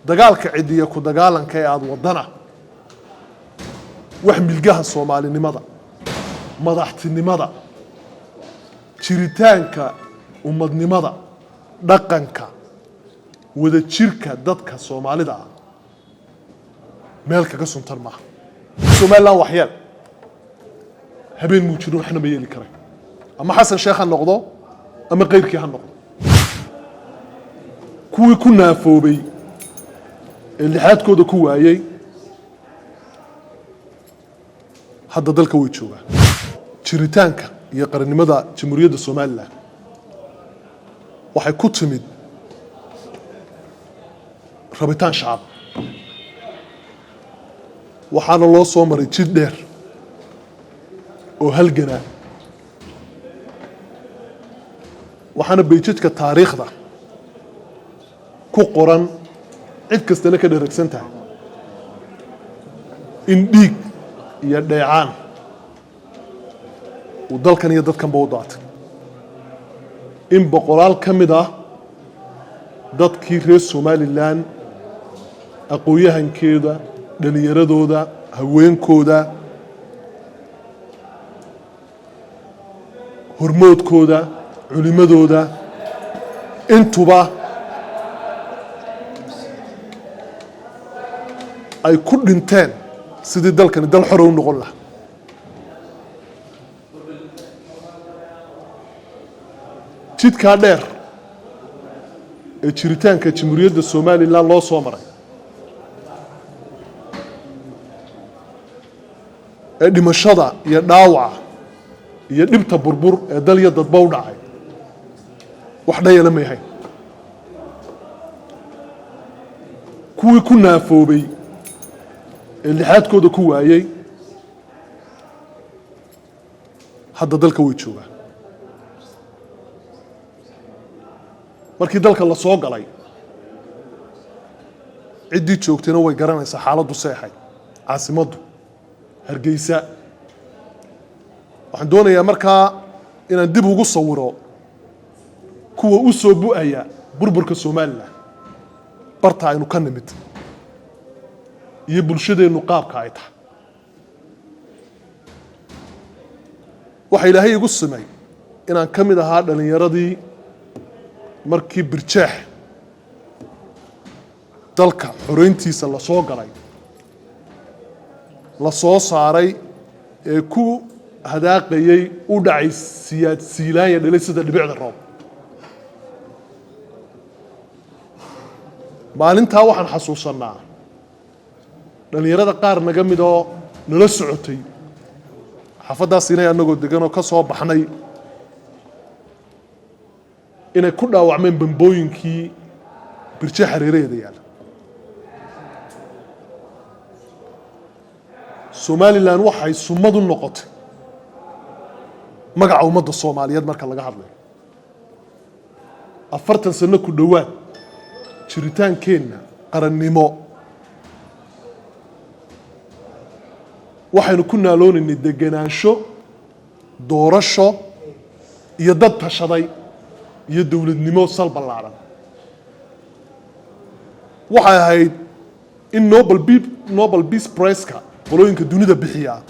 dagaalka cidiya ku dagaalanka ee aad wadana wax milgaha Soomaalinimada madaxtinimada jiritaanka ummadnimada dhaqanka wada jirka dadka Soomaalida meel kaga suntan ma Soomaaliland waxyeel habeen muu jiro waxna ma yeeli karay ama Xasan Sheekh ha noqdo ama qeyrkii ha noqdo kuwii ku naafoobay ee lixaadkooda ku waayay hadda dalka way joogaan jiritaanka iyo qarannimada jamhuuriyadda Soomaaliland waxay ku timid rabitaan shacab waxaana loo soo maray jid dheer oo halgana waxaana beejidka taariikhda ku qoran cid kastana ka dheregsan tahay in dhiig iyo dheecaan uu dalkan iyo dadkanba u daatay in boqolaal ka mid ah dadkii reer Somaliland aqooyahankeeda dhalinyaradooda haweenkooda hormoodkooda culimadooda intuba ay ku dhinteen sidii dalkani dal xor u noqon lahaa jidka dheer ee jiritaanka jamhuuriyadda Soomaaliland loo soo maray ee dhimashada iyo dhaawaca iyo dhibta burbur ee dal iyo dadba u dhacay wax dhayala ma yahay kuwii ku naafoobay ee lixaadkooda ku waayay hadda dalka way joogaan markii dalka la soo galay ciddii joogtayna way garanaysaa xaaladdu seexay caasimaddu Hargeysa waxaan doonayaa markaa inaan dib ugu sawiro kuwa u soo bu'aya burburka Soomaaliland barta aynu ka nimid iyo bulshadeenu qaabka ay tahay waxa Ilaahay igu samay inaan ka mid ahaa dhalinyaradii markii birjeex dalka xoreyntiisa la soo galay la soo saaray ee ku hadaaqayay u dhacay siyaasiyiin dhalay sida dhibicda roob maalintaa waxaan xasuusanaa dhalinyarada qaar naga mid oo nala socotay xafadaas inay anagoo degan oo ka soo baxnay inay ku dhaawacmeen bambooyinkii birjeex hareeraheeda yaala Somaliland waxay sumad u noqotay magaca ummadda Soomaaliyeed marka laga hadlayo 40 sano ku dhawaad jiritaankeenna qarannimo waxaynu ku naaloonaynay deganaansho doorasho iyo dad tashaday iyo dawladnimo sal ballaaran waxay ahayd in Nobel Peace Prize-ka qolooyinka dunida bixiya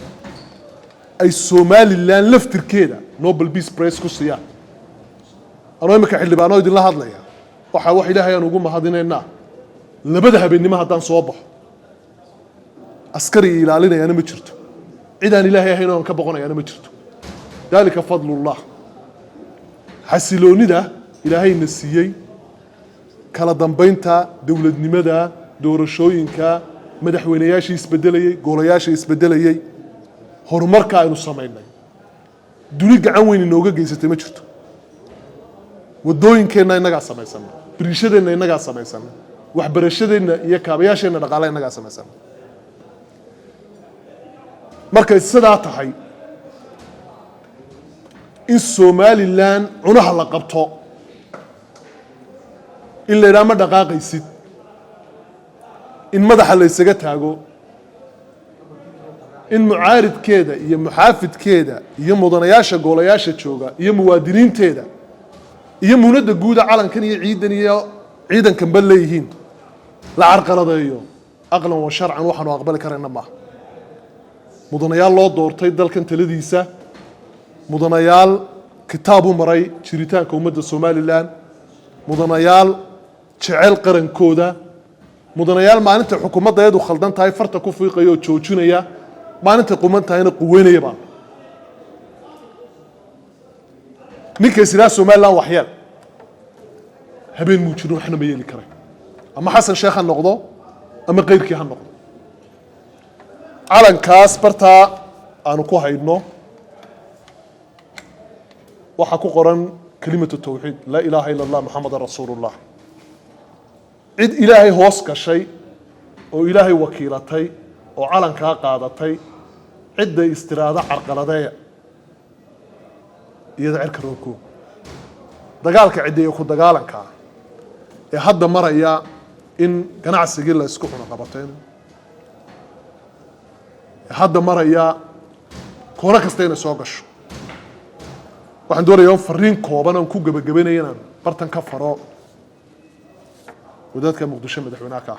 ay Somaliland laftirkeeda Nobel Peace Prize ku siiyaan anoo imika xildhibaano idinla hadlaya waxa wax Ilaahay aan ugu mahadinaynaa labada habeenimo haddaan soo baxo askari ilaalinayana ma jirto cid aan Ilaahay ahayn oo ka boqonayana ma jirto dalika fadlullah xasiloonida Ilaahay na siiyay kala dambeynta dawladnimada doorashooyinka madaxweynayaashii isbedelayay golayaashii isbedelayay horumarka aynu sameynay duni gacan weyn inooga geysatay ma jirto wadooyinkeena inaga sameeysan birishadeenna inaga sameeysan waxbarashadeenna iyo kaabayaasheena dhaqaalaha inaga sameeysan markay sidaa tahay in Somaliland cunaha la qabto in la yiraahdo ma dhaqaaqaysid in madaxa la isaga taago in mucaaridkeeda iyo muxaafidkeeda iyo mudanayaasha golayaasha jooga iyo muwaadiniinteeda iyo muunada guuda calankan iyo ciidankan bal leeyihiin la carqaladeeyo aqlan wa sharcan waxaanu aqbali karayna maaha mudanayaal loo doortay dalkan taladiisa mudanayaal kitaab u maray jiritaanka ummadda somalilan mudanayaal jecel qarankooda mudanayaal maalinta xukuumadda iyadu khaldan tahay farta ku fiiqaya oo joojinaya maalinta quman tahayna quweynaya baa ninka isla Somaliland waxyeel habeen muujino waxna ma yeeli karay ama xasan sheekh ha noqdo ama qeyrkii ha noqdo calankaas barta aanu ku hayno waxa ku qoran kalimatu tawxiid la ilaaha illa allah muhammadar rasuulullah cid ilaahay hoos gashay oo ilaahay wakiilatay oo calanka qaadatay cidda istiraada carqaladeeya iyada cirka roobku dagaalka ciidiyo ku dagaalanka ee hadda maraya in ganacsiga la isku xuna qabateen hadda maraya koona kasta inay soo gasho waxaan doonayaa fariin kooban aan ku gabagabeynayna bartan ka faro wadadka muqdisho madaxweynaha ka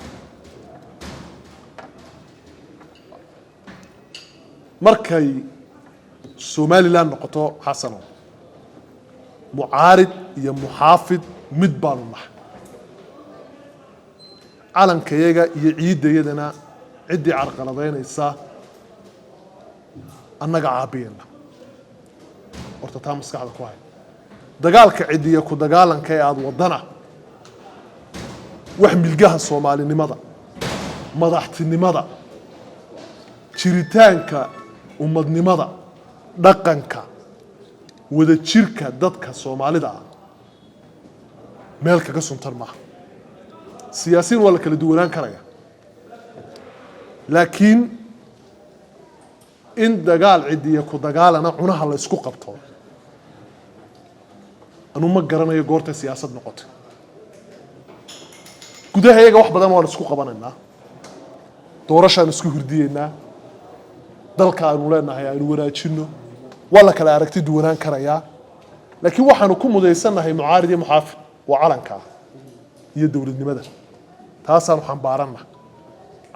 markay Somaliland noqoto xasano mucaarid iyo muxaafid mid baanu nahay calankayaga iyo ciidayadana cidii carqaladeynaysa annaga caabiyana horta taa maskaxda ku hay dagaalka ciidiyo ku dagaalanka ee aad wadana wax milgaha Soomaalinimada madaxtinimada jiritaanka ummadnimada dhaqanka wada jirka dadka Soomaalida meel kaga suntan ma siyaasiin wala kala duwanaan karaya laakiin in dagaal ciidiyo ku dagaalana cunaha la isku qabto anu ma garanayo goorta siyaasad noqotay gudahayaga wax badan waan isku qabanaynaa doorashaan isku hurdiyeynaa dalka aanu leenahay aanu wanaajino wala kala aragti duwanaan karaya laakiin waxaanu ku mudaysanahay mucaarid iyo muxaafid waa calanka iyo dawladnimada taasaan waxaan baarana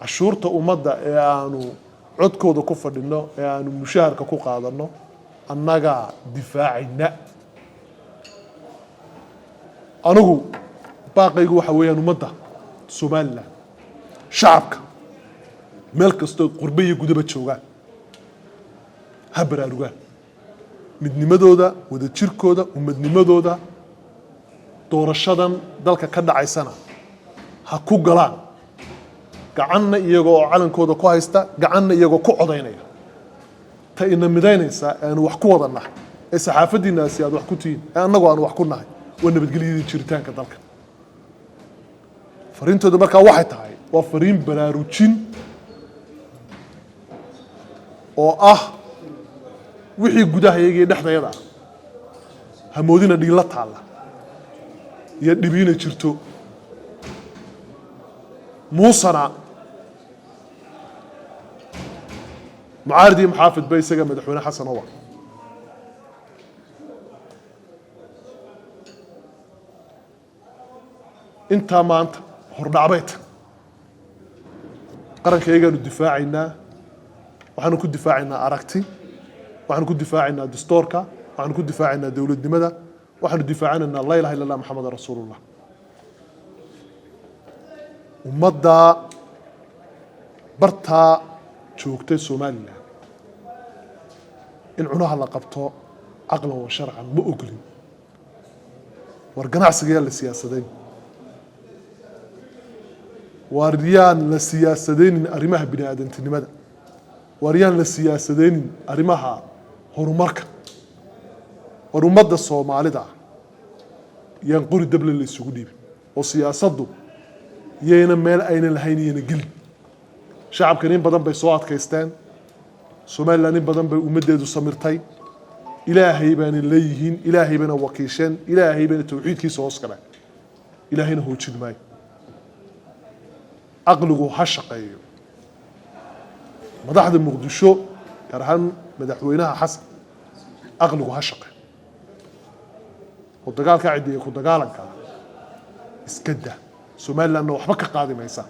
cashuurta ummadda ee aanu codkooda ku fadhino ee aanu mushaharka ku qaadano annaga difaacina anigu baaqaygu waxa weeyaan ummadda Somaliland shacabka meel kasto qurbe iyo gudaba joogaan ha baraarugaan midnimadooda wada jirkooda ummadnimadooda doorashadan dalka ka dhacaysana ha ku galaan gacanna iyagoo calankooda ku haysta gacanna iyagoo ku codaynaya ta ina midaynaysa aan wax ku wadana ee saxaafadiinaasi aad wax ku tiin ee annagu aan wax ku nahay waa nabadgelyada jiritaanka dalka fariintooda markaa waxay tahay waa fariin baraarujin oo ah wixii gudahayaga iyo dhexdayada hamoodina dhigla taala iyo dhibiina jirto muusana mucaarid iyo muxaafid bay isaga madaxweyne xasan oo inta maanta hordhacbeed qarankayaga difaaciina waxaanu ku difaacinaa aragti waxaanu ku difaacinaa dastuurka waxaanu ku difaacinaa dawladnimada waxaanu difaacinaa la ilaaha illa allah muhammadur rasuulullah ummadda barta joogtay Somaliland in cunaha la qabto aqlan wa sharcan ma ogolin war ganacsiga la siyaasadeyn wariyaan la siyaasadeyn arimaha bini'aadantinimada wariyaan la siyaasadeyn arimaha horumarka war ummadda Soomaalida yaan qori dable la isugu dhiibay oo siyaasaddu yeena meel ayna lahayn yeena gelin shacabka in badan bay soo adkaysteen Somaliland in badan bay ummadeedu samirtay ilaahay baan leeyihiin ilaahay baan wakiisheen ilaahay baan tawxiidkiisa hoos galay ilaahayna hoojin maayo aqligu ha shaqeeyo madaxda muqdisho gaar ahaan madaxweynaha xasan aqligu ha shaqeeyo oo dagaalka ciidiyo ku dagaalanka iska daa somalilandna waxba ka qaadi maysa